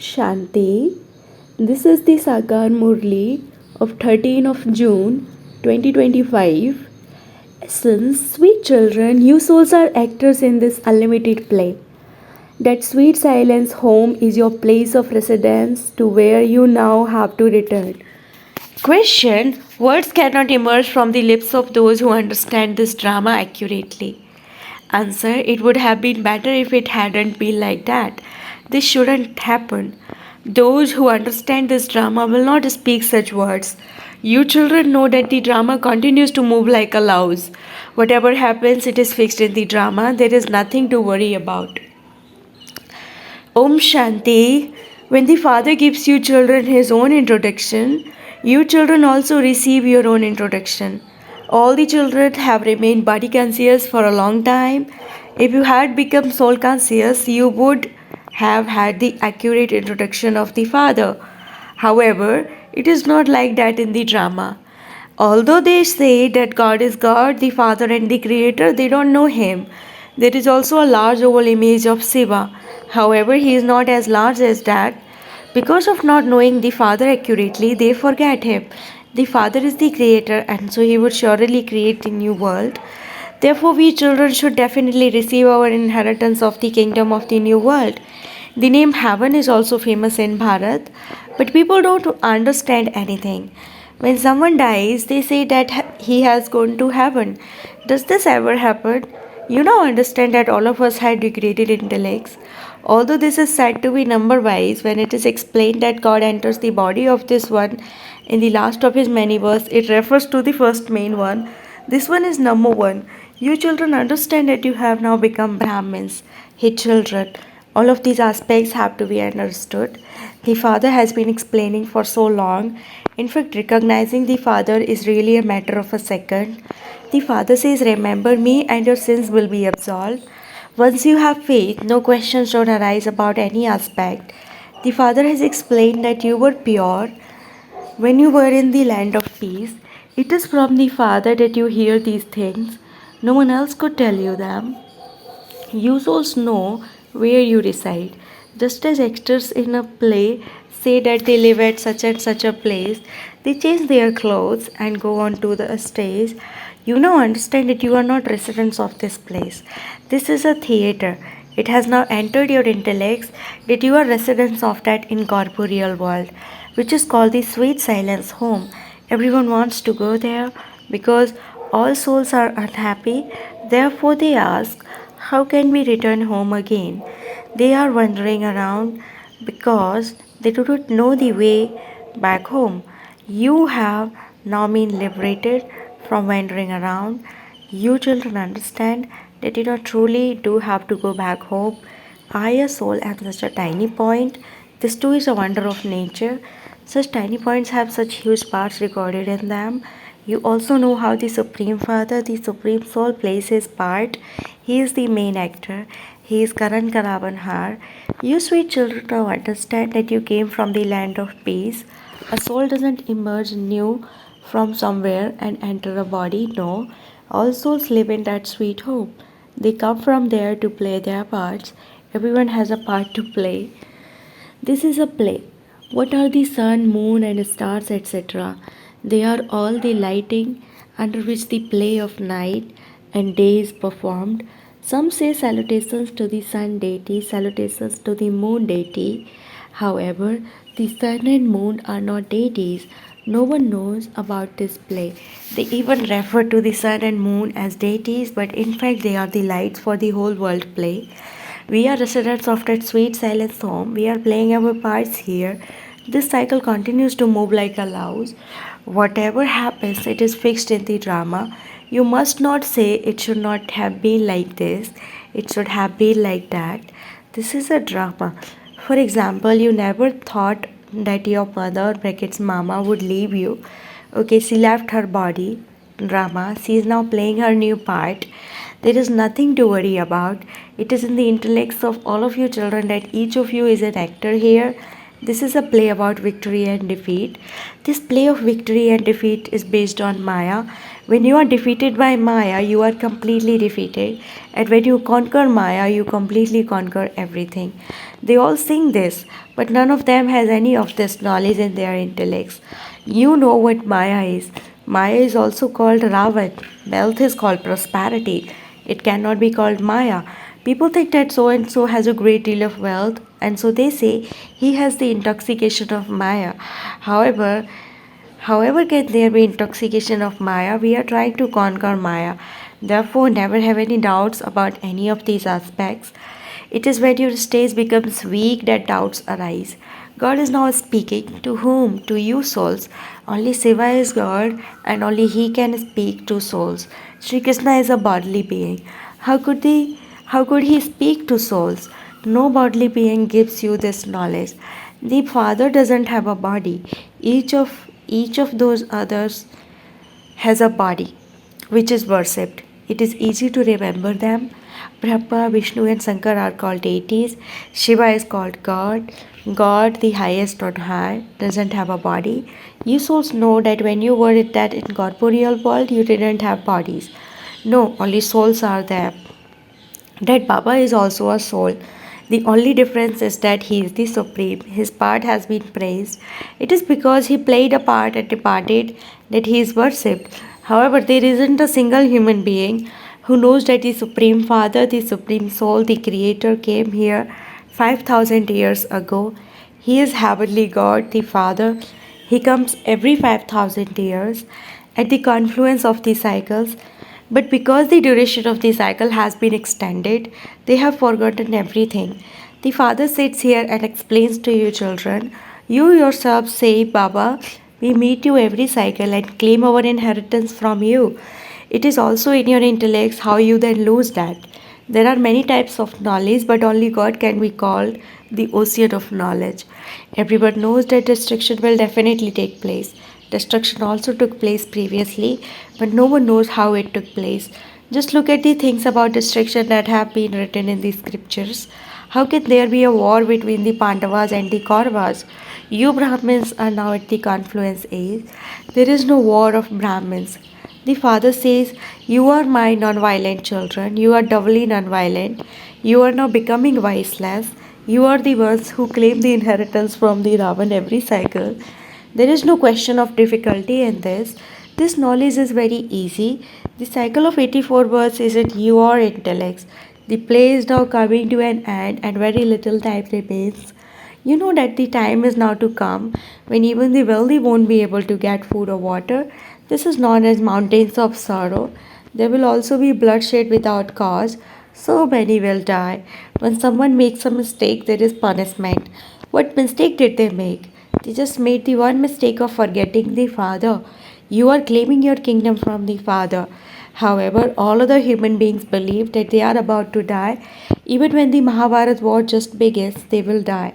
Shanti. This is the Sakar Murli of 13 of June 2025. Essence, sweet children, you souls are actors in this unlimited play. That sweet silence home is your place of residence to where you now have to return. Question: words cannot emerge from the lips of those who understand this drama accurately. Answer: it would have been better if it hadn't been like that. This shouldn't happen. Those who understand this drama will not speak such words. You children know that the drama continues to move like a louse. Whatever happens, it is fixed in the drama. There is nothing to worry about. Om Shanti. When the Father gives you children his own introduction, you children also receive your own introduction. All the children have remained body conscious for a long time. If you had become soul conscious, you would have had the accurate introduction of the Father. However, it is not like that in the drama. Although they say that God is God, the Father and the Creator, they don't know Him. There is also a large oval image of Shiva. However, he is not as large as that. Because of not knowing the Father accurately, they forget Him. The Father is the Creator, and so He would surely create the new world. Therefore, we children should definitely receive our inheritance of the kingdom of the new world. The name heaven is also famous in Bharat, but people don't understand anything. When someone dies, they say that he has gone to heaven. Does this ever happen? You now understand that all of us had degraded intellects. Although this is said to be number wise, when it is explained that God enters the body of this one in the last of his many verses, it refers to the first main one. This one is number one. You children understand that you have now become Brahmins, his children. All of these aspects have to be understood. The Father has been explaining for so long. In fact, recognizing the Father is really a matter of a second. The Father says, remember me and your sins will be absolved. Once you have faith, no questions don't arise about any aspect. The Father has explained that you were pure when you were in the land of peace. It is from the Father that you hear these things. No one else could tell you them. You souls know where you reside. Just as actors in a play say that they live at such and such a place, they change their clothes and go on to the stage. You now understand that you are not residents of this place. This is a theater. It has now entered your intellects that you are residents of that incorporeal world, which is called the sweet silence home. Everyone wants to go there because all souls are unhappy. Therefore, they ask, how can we return home again? They are wandering around because they do not know the way back home. You have now been liberated from wandering around. You children understand that you not truly do have to go back home. I, a soul, am such a tiny point. This too is a wonder of nature. Such tiny points have such huge parts recorded in them. You also know how the Supreme Father, the Supreme Soul, plays his part. He is the main actor. He is Karan Karavanhar. You sweet children now understand that you came from the land of peace. A soul doesn't emerge new from somewhere and enter a body. No, all souls live in that sweet home. They come from there to play their parts. Everyone has a part to play. This is a play. What are the sun, moon, and stars, etc.? They are all the lighting under which the play of night and day is performed. Some say salutations to the sun deity, salutations to the moon deity. However, the sun and moon are not deities. No one knows about this play. They even refer to the sun and moon as deities, but in fact, they are the lights for the whole world play. We are residents of that sweet silence home. We are playing our parts here. This cycle continues to move like a louse. Whatever happens, it is fixed in the drama. You must not say it should not have been like this. It should have been like that. This is a drama. For example, you never thought that your mother, brackets mama, would leave you. Okay, she left her body. Drama. She is now playing her new part. There is nothing to worry about. It is in the intellects of all of you children that each of you is an actor here. This is a play about victory and defeat. This play of victory and defeat is based on Maya. When you are defeated by Maya, you are completely defeated. And when you conquer Maya, you completely conquer everything. They all sing this, but none of them has any of this knowledge in their intellects. You know what Maya is. Maya is also called Ravat. Wealth is called prosperity. It cannot be called Maya. People think that so and so has a great deal of wealth, and so they say he has the intoxication of Maya. However, however can there be intoxication of Maya? We are trying to conquer Maya. Therefore, never have any doubts about any of these aspects. It is when your stage becomes weak that doubts arise. God is now speaking. To whom? To you souls. Only Shiva is God and only He can speak to souls. Sri Krishna is a bodily being. How could he speak to souls? No bodily being gives you this knowledge. The Father doesn't have a body. Each of those others has a body which is worshipped. It is easy to remember them. Brahma, Vishnu, and Shankar are called deities. Shiva is called God. God, the highest on high, doesn't have a body. You souls know that when you were in that incorporeal world, you didn't have bodies. No, only souls are there. That Baba is also a soul. The only difference is that he is the supreme. His part has been praised. It is because he played a part and departed that he is worshipped. However, there isn't a single human being who knows that the Supreme Father, the Supreme Soul, the Creator came here 5,000 years ago. He is Heavenly God, the Father. He comes every 5,000 years at the confluence of the cycles. But because the duration of the cycle has been extended, they have forgotten everything. The father sits here and explains to you, children. You yourselves say, Baba, we meet you every cycle and claim our inheritance from you. It is also in your intellects how you then lose that. There are many types of knowledge, but only God can be called the ocean of knowledge. Everyone knows that destruction will definitely take place. Destruction also took place previously, but no one knows how it took place. Just look at the things about destruction that have been written in the scriptures. How can there be a war between the Pandavas and the Kauravas? You Brahmins are now at the confluence age. There is no war of Brahmins. The father says, you are my non-violent children. You are doubly non-violent. You are now becoming viceless. You are the ones who claim the inheritance from the Ravan every cycle. There is no question of difficulty in this. This knowledge is very easy. The cycle of 84 births is at your intellects. The play is now coming to an end and very little time remains. You know that the time is now to come when even the wealthy won't be able to get food or water. This is known as mountains of sorrow. There will also be bloodshed without cause. So many will die. When someone makes a mistake, there is punishment. What mistake did they make? They just made the one mistake of forgetting the Father. You are claiming your kingdom from the Father. However, all other human beings believe that they are about to die. Even when the Mahabharat war just begins, they will die.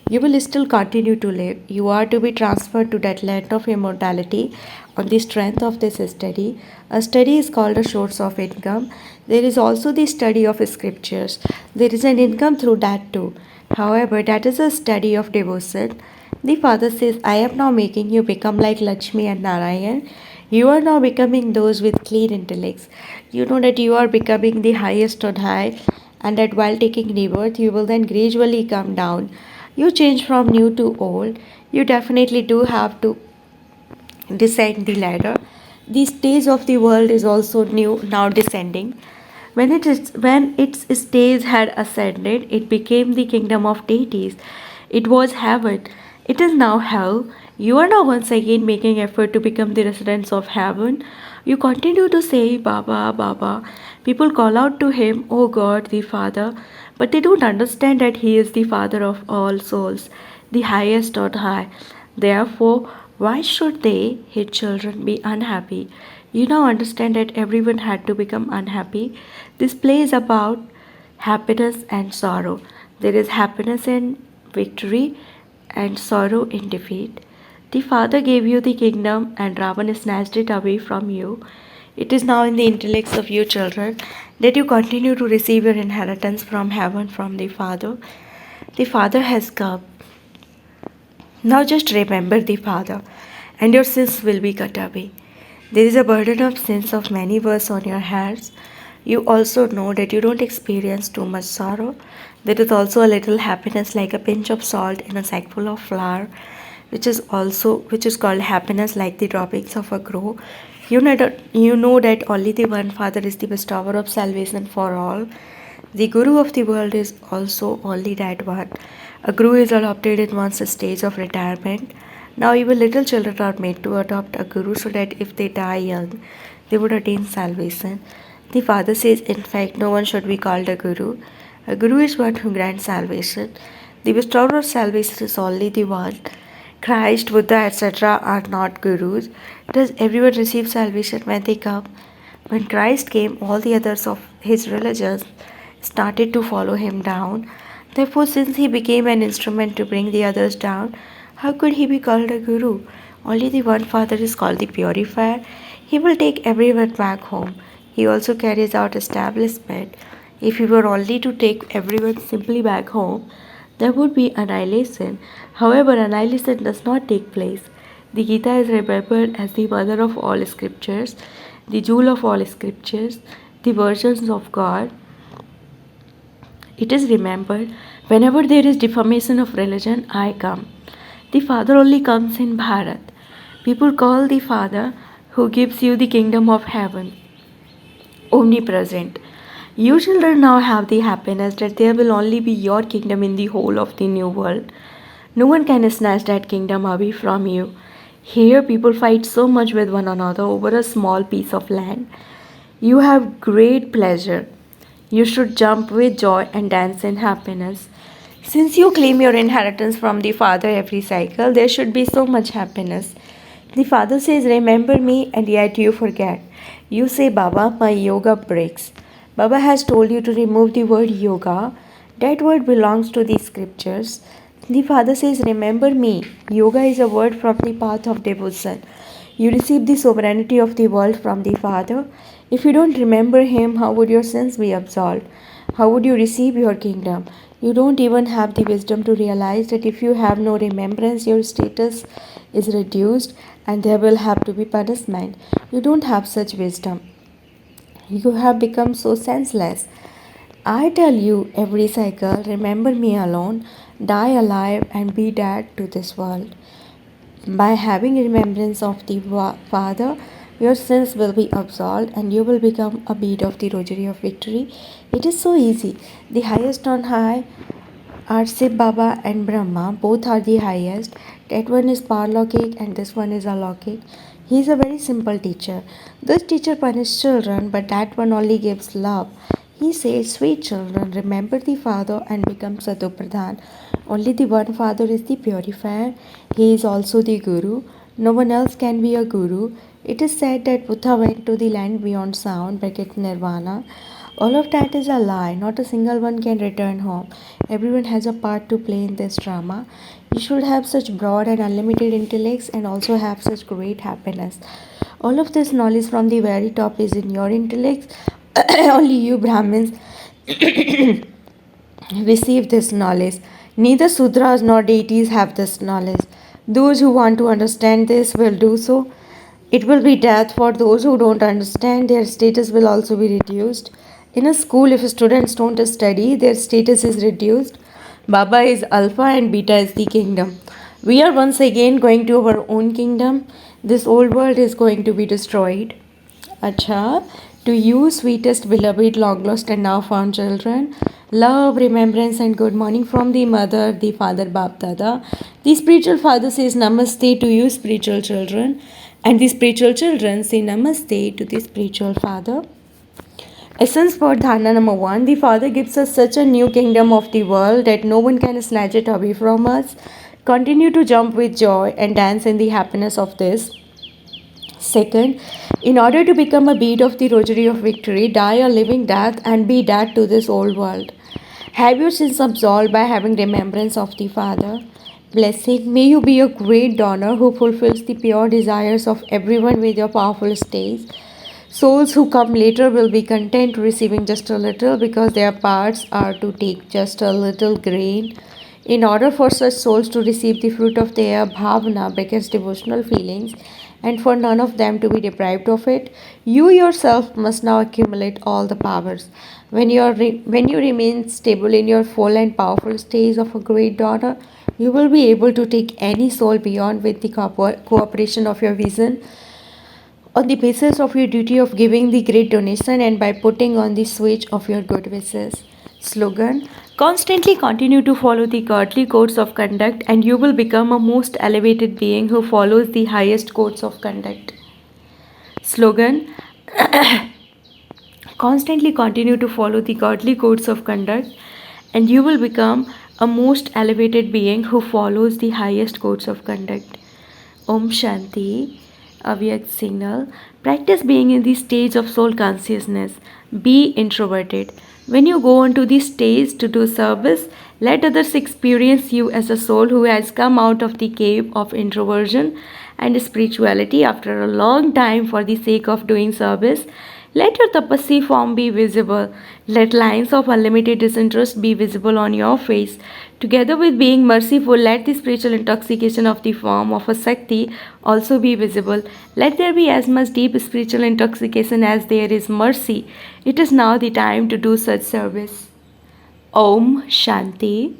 You will still continue to live. You are to be transferred to that land of immortality on the strength of this study. A study is called a source of income. There is also the study of scriptures. There is an income through that too. However, that is a study of devotion. The father says, I am now making you become like Lakshmi and Narayan. You are now becoming those with clean intellects. You know that you are becoming the highest on high, and that while taking rebirth, you will then gradually come down. You change from new to old. You definitely do have to descend the ladder. The stage of the world is also new, now descending. When its stage had ascended, it became the kingdom of deities. It was heaven. It is now hell. You are now once again making effort to become the residents of heaven. You continue to say, Baba, Baba. People call out to him, O God, the Father, but they don't understand that he is the Father of all souls, the highest on high. Therefore, why should they, his children, be unhappy? You now understand that everyone had to become unhappy. This play is about happiness and sorrow. There is happiness in victory and sorrow in defeat. The Father gave you the kingdom, and Ravan snatched it away from you. It is now in the intellects of you children that you continue to receive your inheritance from heaven from the Father. The Father has come. Now just remember the Father, and your sins will be cut away. There is a burden of sins of many words on your heads. You also know that you don't experience too much sorrow. There is also a little happiness like a pinch of salt in a sackful of flour, which is called happiness like the droppings of a crow. You know that only the one Father is the bestower of salvation for all. The Guru of the world is also only that one. A Guru is adopted in one's stage of retirement. Now, even little children are made to adopt a Guru so that if they die young, they would attain salvation. The Father says, in fact, no one should be called a Guru. A Guru is one who grants salvation. The bestower of salvation is only the one. Christ, Buddha, etc. are not gurus. Does everyone receive salvation when they come? When Christ came, all the others of his religions started to follow him down. Therefore, since he became an instrument to bring the others down, how could he be called a guru? Only the one Father is called the purifier. He will take everyone back home. He also carries out establishment. If he were only to take everyone simply back home, there would be annihilation. However, annihilation does not take place. The Gita is remembered as the mother of all scriptures, the jewel of all scriptures, the versions of God. It is remembered whenever there is defamation of religion, I come. The Father only comes in Bharat. People call the Father who gives you the kingdom of heaven omnipresent. You children now have the happiness that there will only be your kingdom in the whole of the new world. No one can snatch that kingdom away from you. Here, people fight so much with one another over a small piece of land. You have great pleasure. You should jump with joy and dance in happiness. Since you claim your inheritance from the Father every cycle, there should be so much happiness. The Father says, remember me, and yet you forget. You say, Baba, my yoga breaks. Baba has told you to remove the word yoga. That word belongs to the scriptures. The Father says, remember me. Yoga is a word from the path of devotion. You receive the sovereignty of the world from the Father. If you don't remember Him, how would your sins be absolved? How would you receive your kingdom? You don't even have the wisdom to realize that if you have no remembrance, your status is reduced and there will have to be punishment. You don't have such wisdom. You have become so senseless. I tell you every cycle, remember me alone, die alive, and be dead to this world. By having remembrance of the Father, your sins will be absolved and you will become a bead of the rosary of victory. It is so easy. The highest on high are Shiv Baba and Brahma. Both are the highest. That one is Parlokik and this one is Alokik. He is a very simple teacher. This teacher punishes children, but that one only gives love. He says, sweet children, remember the Father and become Sadhupradhan. Only the one Father is the purifier. He is also the Guru. No one else can be a Guru. It is said that Buddha went to the land beyond sound, bracket Nirvana. All of that is a lie. Not a single one can return home. Everyone has a part to play in this drama. You should have such broad and unlimited intellects and also have such great happiness. All of this knowledge from the very top is in your intellects. Only you Brahmins receive this knowledge. Neither Sudras nor deities have this knowledge. Those who want to understand this will do so. It will be death for those who don't understand, their status will also be reduced. In a school, if students don't study, their status is reduced. Baba is Alpha and Beta is the kingdom. We are once again going to our own kingdom. This old world is going to be destroyed. Acha, to you, sweetest, beloved, long lost, and now found children, love, remembrance, and good morning from the mother, the father, Bap Dada. The spiritual father says Namaste to you, spiritual children, and the spiritual children say Namaste to the spiritual father. Essence for Dharana number 1. The Father gives us such a new kingdom of the world that no one can snatch it away from us. Continue to jump with joy and dance in the happiness of this. Second, in order to become a bead of the rosary of victory, die a living death and be dead to this old world. Have your sins absolved by having remembrance of the Father. Blessing, may you be a great donor who fulfills the pure desires of everyone with your powerful stays. Souls who come later will be content receiving just a little because their parts are to take just a little grain. In order for such souls to receive the fruit of their bhavana, because devotional feelings, and for none of them to be deprived of it, you yourself must now accumulate all the powers. When you remain stable in your full and powerful stage of a great daughter, you will be able to take any soul beyond with the cooperation of your vision, on the basis of your duty of giving the great donation, and by putting on the switch of your good wishes. Slogan: constantly continue to follow the godly codes of conduct, and you will become a most elevated being who follows the highest codes of conduct. Slogan: constantly continue to follow the godly codes of conduct, and you will become a most elevated being who follows the highest codes of conduct. Om Shanti, Avyakt signal. Practice being in the stage of soul consciousness. Be introverted. When you go onto the stage to do service, let others experience you as a soul who has come out of the cave of introversion and spirituality after a long time for the sake of doing service. Let your tapasya form be visible. Let lines of unlimited disinterest be visible on your face. Together with being merciful, let the spiritual intoxication of the form of a Sakti also be visible. Let there be as much deep spiritual intoxication as there is mercy. It is now the time to do such service. Om Shanti.